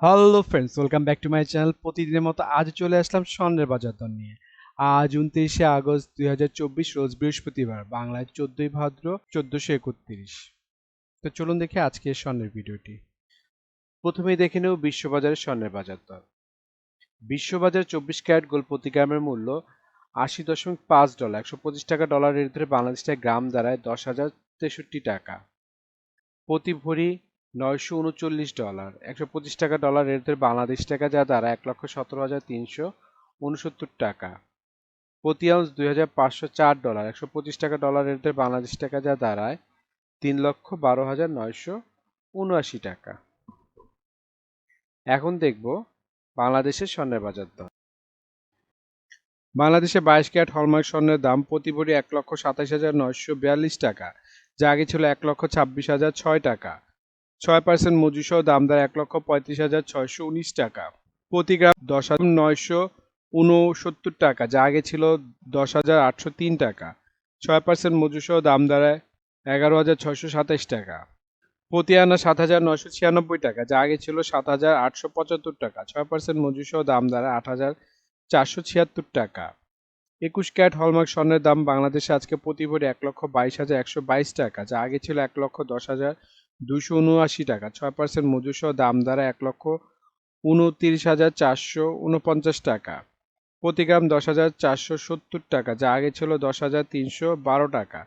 Hello friends, welcome back to my channel. প্রতিদিনের মতো আজ চলে আসলাম স্বর্ণের বাজার দর নিয়ে। আজ 29শে আগস্ট 2024, রোজ বৃহস্পতিবার, বাংলায় 14ই ভাদ্র 1431। তো চলুন দেখি আজকে স্বর্ণের ভিডিওটি। প্রথমেই দেখে নেব বিশ্ববাজারের স্বর্ণের বাজার দর। বিশ্ববাজারে 24 ক্যারেট গোল্ড প্রতি গ্রামের মূল্য $80.5, 125 টাকা ডলার রেট ধরে বাংলাদেশ টাকায় গ্রাম দাঁড়ায় $10,063 প্রতি ভরি। $939, 125 টাকা ডলার রেট ধরে বাংলাদেশ টাকা যা দ্বারা $1,17,369 প্রতি আউন্স। $2,504, 125 টাকা ডলার রেট ধরে বাংলাদেশ টাকা যা দাঁড়ায় $3,12,979। এখন দেখব বাংলাদেশের স্বর্ণের বাজার দর। বাংলাদেশে 22 ক্যারেট হলমার্ক স্বর্ণের দাম প্রতি ভরি 1,27,942 টাকা, যা আগে ছিল 1,26,006 টাকা। 6% মজুরিসহ দামদার 1,35,619 টাকা প্রতি গ্রাম। 10,969 টাকা, যা আগে ছিল 10,803 টাকা। 6% মজুরিসহ দাম দাঁড়ায় 11,627 টাকা প্রতি আনা। 7,996 টাকা, যা আগে ছিল 7,875 টাকা। 6% মজুরিসহ দাম দাঁড়ায় 8,476 টাকা। 21 ক্যারেট হলমার্ক স্বর্ণের দাম বাংলাদেশে আজকে প্রতি ভরি 1,22,122 টাকা, যা আগে ছিল 1,10,279 টাকা। 6% মজুরিসহ দাম দাঁড়ায় 1,29,449 টাকা প্রতি গ্রাম। 10,470 টাকা, যা আগে ছিল 10,312 টাকা।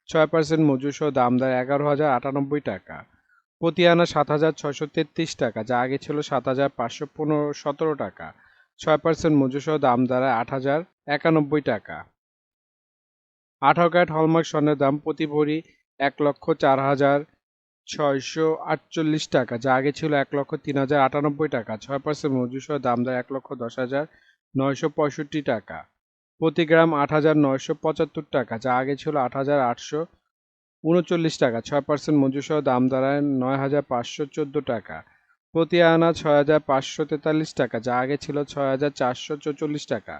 6% মজুরিসহ দাম দাঁড়ায় 11,098 টাকা প্রতি আনা। 7,633 টাকা, যা আগে ছিল 7,517 টাকা। 6% মজুরিসহ দাম দাঁড়ায় 8,091 টাকা। 18 ক্যারেট হলমার্ক স্বর্ণের দাম প্রতি ভরি 1,04,648 টাকা, যা আগে ছিল 1,03,098 টাকা। 6% মজুরিসহ দাম দাঁড়ায় 1,10,965 টাকা প্রতি গ্রাম। 8,975 টাকা, যা আগে ছিল 8,839 টাকা। 6% মজুরিসহ দাম দাঁড়ায় 9,514 টাকা প্রতি আনা। 6,543 টাকা, যা আগে ছিল 6,444 টাকা।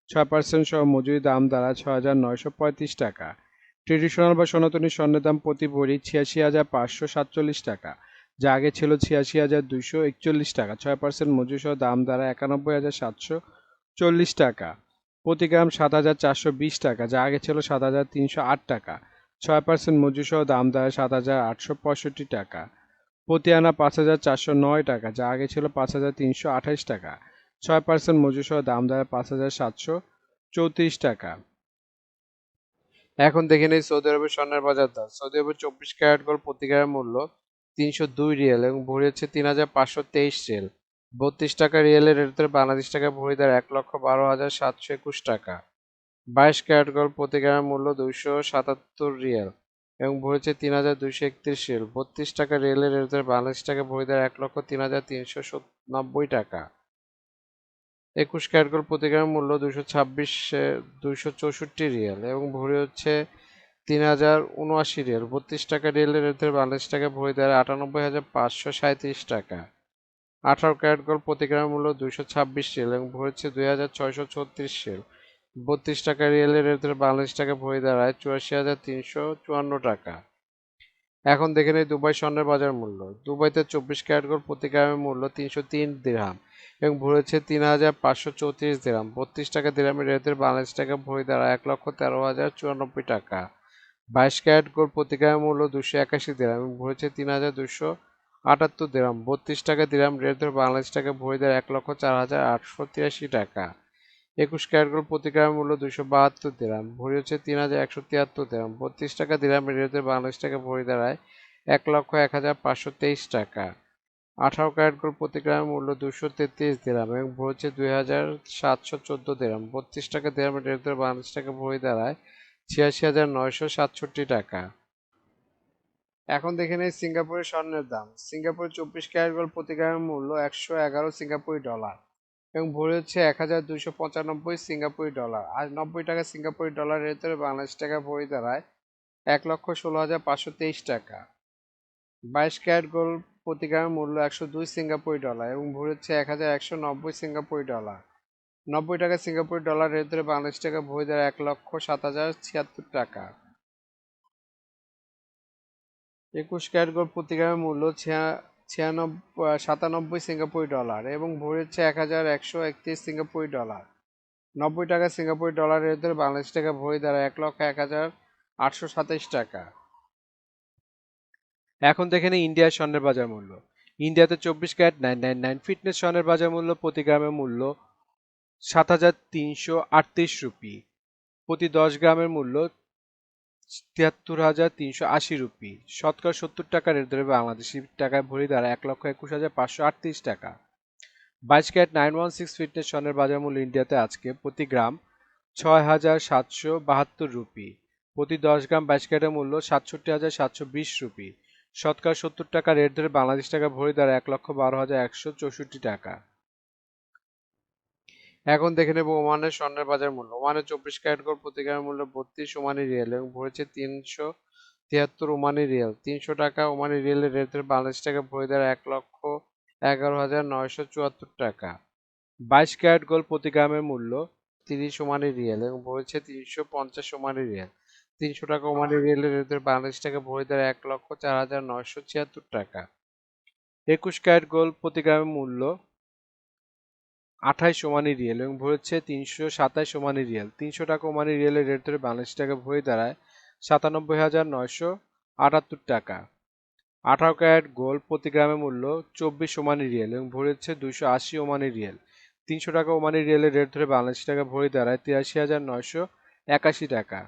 6% সহ মজুরি দাম দাঁড়ায় 6,935 টাকা। ট্রেডিশনাল বা সনাতনী স্বর্ণের দাম প্রতি ভরি 86,547 টাকা, যা আগে ছিল 86,241 টাকা। 6% মজুরি সহ দাম দাঁড়ায় 91,740 টাকা প্রতি গ্রাম। 7,420 টাকা, যা আগে ছিল 7,308 টাকা। 6% মজুরি সহ দাম দাঁড়ায় 7,865 টাকা প্রতি আনা। 5,409 টাকা, যা আগে ছিল 5,328 টাকা। 6% মজুরি সহ দাম দাঁড়ায় 5,734 টাকা। এখন দেখে নেই সৌদি আরবের স্বর্ণের বাজার দর। সৌদি আরবের 24 ক্যারেট গোল্ড প্রতি গ্রামের মূল্য 302 রিয়াল এবং ভরি হচ্ছে 3,523 রিয়াল। 32 টাকা রিয়ালের রেট ধরে বাংলাদেশ টাকা ভরি দ্বারা 1,12,721 টাকা। 22 ক্যারেট গোল্ড প্রতি গ্রামের মূল্য 277 রিয়াল এবং ভরি হচ্ছে 3,231 রিয়াল। 32 টাকা রিয়ালের রেট ধরে বাংলাদেশ টাকা ভরি দ্বারা 1,03,390 টাকা। 21 ক্যারেট গোল্ড প্রতি গ্রামের মূল্য 264 রিয়াল এবং ভরি হচ্ছে 3,079 রিয়াল। 32 টাকা রিয়ালের রেট ধরে বাংলাদেশ টাকা ভরি দ্বারা 98,537 টাকা। 18 ক্যারেট গোল্ড প্রতি গ্রামের মূল্য 226 রিয়াল এবং ভরি হচ্ছে 2,634 রিয়াল। 32 টাকা রিয়ালের রেট ধরে বাংলাদেশ টাকা ভরি দাঁড়ায় 84,354 টাকা। এখন দেখে নেই দুবাই স্বর্ণের বাজার মূল্য। দুবাইতে 24 ক্যারেট গোল্ড প্রতি গ্রামের মূল্য 303 দিরহাম এবং ভরি হচ্ছে 3,534 দিরহাম। 32 টাকা দিরহামের রেট ধরে বাংলাদেশ টাকা ভরি দ্বারা 1,13,094 টাকা। 22 ক্যারেট গোল্ড প্রতি গ্রামের মূল্য 281 দিরহাম এবং ভরি হচ্ছে 3,278 দিরহাম। 32 টাকা দিরহাম রেট ধরে বাংলাদেশ টাকা ভরি দ্বারা 1,04,883 টাকা। 21 ক্যারেট গোল্ড প্রতি গ্রামের মূল্য 272 দিরহাম, ভরি হচ্ছে 3,173 দিরহাম। 32 টাকা দিরহামের রেট ধরে বাংলাদেশ টাকা ভরি দাঁড়ায় 1,01,123 টাকা। 18 ক্যারেট গোল্ড প্রতি গ্রামের মূল্য 233 দিরহাম এবং ভরি হচ্ছে 2,714 দিরহাম। 32 টাকা দিরহামের রেট ধরে বাংলাদেশ টাকা ভরি দাঁড়ায় 86,967 টাকা। এখন দেখে নেই সিঙ্গাপুরের স্বর্ণের দাম। সিঙ্গাপুরের 24 ক্যারেট গোল্ড প্রতি গ্রামের মূল্য 111 সিঙ্গাপুরি ডলার এবং ভরি হচ্ছে 1,295 সিঙ্গাপুরি ডলার। আর 90 টাকা সিঙ্গাপুরি ডলার রেট ধরে বাংলাদেশ টাকা ভরি দাঁড়ায় 1,16,523 টাকা। 22 ক্যারেট গোল্ড প্রতি গ্রামের মূল্য 102 সিঙ্গাপুরি ডলার এবং ভরি হচ্ছে 1,190 সিঙ্গাপুরি ডলার। 90 টাকা সিঙ্গাপুরি ডলার রেট ধরে বাংলাদেশ টাকা ভরি দাঁড়ায় 1,07,076 টাকা। 21 ক্যারেট গোল্ড প্রতি গ্রামের মূল্য 97 সিঙ্গাপুরি ডলার এবং ভরি হচ্ছে 1131 সিঙ্গাপুরি ডলার। 90 টাকা সিঙ্গাপুরি ডলারের ধরে বাংলাদেশ টাকা ভরি দ্বারা 1,01,827 টাকা। এখন দেখে নিই ইন্ডিয়ার স্বর্ণের বাজার মূল্য। ইন্ডিয়াতে 24 ক্যারেট 999 ফিটনেস স্বর্ণের বাজার মূল্য প্রতি গ্রামের মূল্য 7,338 রুপি। প্রতি 10 গ্রামের মূল্য 73,380 রুপি। শতকরা 70 টাকা রেট ধরে বাংলাদেশি টাকায় ভরি দ্বারা 1,21,538 টাকা। 22 ক্যারেট 916 ফিটনেস স্বর্ণের বাজার মূল্য ইন্ডিয়াতে আজকে প্রতি গ্রাম 6,772 রুপি। প্রতি 10 গ্রাম 22 ক্যারেটের মূল্য 67,720 রুপি। শতকরা 70 টাকা রেট ধরে বাংলাদেশ টাকা ভরি দ্বারা 1,12,164 টাকা। এখন দেখে নেব ওমানের স্বর্ণের বাজার মূল্য। ওমানের 24 ক্যারেট গোল্ড প্রতি গ্রামের মূল্য 32 ওমানি রিয়াল এবং ভরেছে 373 ওমানি রিয়াল। 300 টাকা ওমানি রিয়ালের রেট ধরে বাংলাদেশ টাকা ভরি দ্বারা 1,11,974 টাকা। 22 ক্যারেট গোল্ড প্রতি গ্রামের মূল্য 30 ওমানি রিয়াল এবং ভরেছে 350 ওমানি রিয়াল। 300 টাকা ওমানি রিয়ালের রেট ধরে বাংলাদেশ টাকা ভরি দ্বারা 1,04,976 টাকা। 21 ক্যারেট গোল্ড প্রতি গ্রামের মূল্য 28 ওমানি রিয়াল এবং ভরেছে 327 ওমানি রিয়াল। 300 টাকা ওমানি রিয়ালের রেট ধরে বাংলাদেশ টাকা ভরি দাঁড়ায় 97,978 টাকা। 18 ক্যারেট গোল্ড প্রতি গ্রামের মূল্য 24 ওমানি রিয়াল এবং ভরেছে 280 ওমানি রিয়াল। 300 টাকা ওমানি রিয়ালের রেট ধরে বাংলাদেশ টাকা ভরি দাঁড়ায় 83,981 টাকা।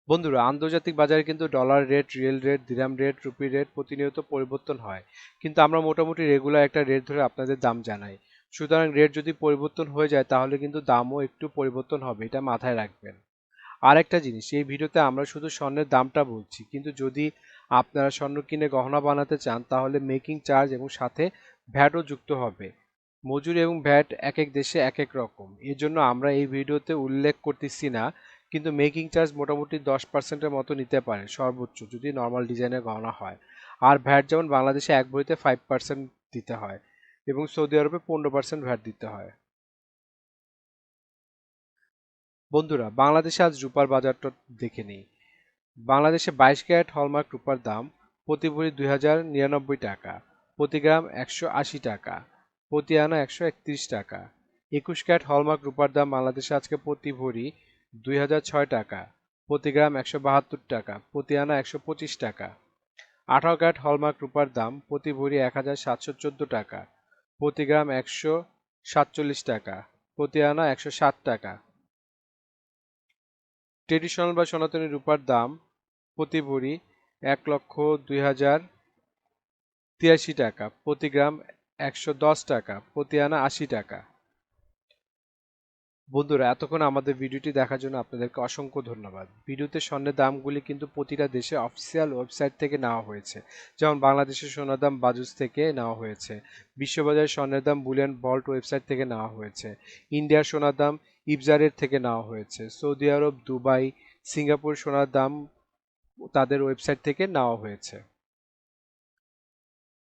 বন্ধুরা, আন্তর্জাতিক বাজারে কিন্তু ডলার রেট, রিয়েল রেট, দিরহাম রেট, রুপি রেট প্রতিনিয়ত পরিবর্তন হয়, কিন্তু আমরা মোটামুটি রেগুলার একটা রেট ধরে আপনাদের দাম জানাই। সুতরাং রেট যদি পরিবর্তন হয়ে যায় তাহলে কিন্তু দামও একটু পরিবর্তন হবে, এটা মাথায় রাখবেন। আর একটা জিনিস, এই ভিডিওতে আমরা শুধু স্বর্ণের দামটা বলছি, কিন্তু যদি আপনারা স্বর্ণ কিনে গহনা বানাতে চান তাহলে মেকিং চার্জ এবং সাথে ভ্যাটও যুক্ত হবে। মজুরি এবং ভ্যাট এক এক দেশে এক এক রকম, এর জন্য আমরা এই ভিডিওতে উল্লেখ করতেছি না, কিন্তু মেকিং চার্জ মোটামুটি 10%-এর মতো নিতে পারে সর্বোচ্চ, যদি নর্মাল ডিজাইনের গহনা হয়। আর ভ্যাট যেমন বাংলাদেশে এক ভরিতে 5% দিতে হয় এবং সৌদি আরবে 15% ভ্যাট দিতে হয়। বন্ধুরা, বাংলাদেশে আজ রূপার বাজারটা দেখে নিই। বাংলাদেশে 22 ক্যারেট হলমার্ক রূপার দাম প্রতি ভরি 2,099 টাকা, প্রতি গ্রাম 180 টাকা, প্রতি আনা 131 টাকা। 21 ক্যারেট হলমার্ক রূপার দাম বাংলাদেশে আজকে প্রতি ভরি 2,006 টাকা, প্রতি গ্রাম 172 টাকা, প্রতি আনা 125 টাকা। 18 ক্যারেট হলমার্ক রূপার দাম প্রতি ভরি 1,714 টাকা, প্রতি গ্রাম 147 টাকা, প্রতি আনা 160 টাকা। ট্রেডিশনাল বা সনাতনী রূপার দাম প্রতি ভরি 1,02,083 টাকা, প্রতি গ্রাম 110 টাকা, প্রতি আনা 80 টাকা। বন্ধুরা, এতক্ষণ আমাদের ভিডিওটি দেখার জন্য আপনাদেরকে অসংখ্য ধন্যবাদ। ভিডিওতে স্বর্ণের দামগুলি কিন্তু প্রতিটা দেশে অফিসিয়াল ওয়েবসাইট থেকে নেওয়া হয়েছে, যেমন বাংলাদেশের সোনার দাম বাজুস থেকে নেওয়া হয়েছে, বিশ্ববাজারের স্বর্ণের দাম বুলিয়ান ভল্ট ওয়েবসাইট থেকে নেওয়া হয়েছে, ইন্ডিয়ার সোনার দাম ইবজারের থেকে নেওয়া হয়েছে, সৌদি আরব, দুবাই, সিঙ্গাপুর সোনার দাম তাদের ওয়েবসাইট থেকে নেওয়া হয়েছে।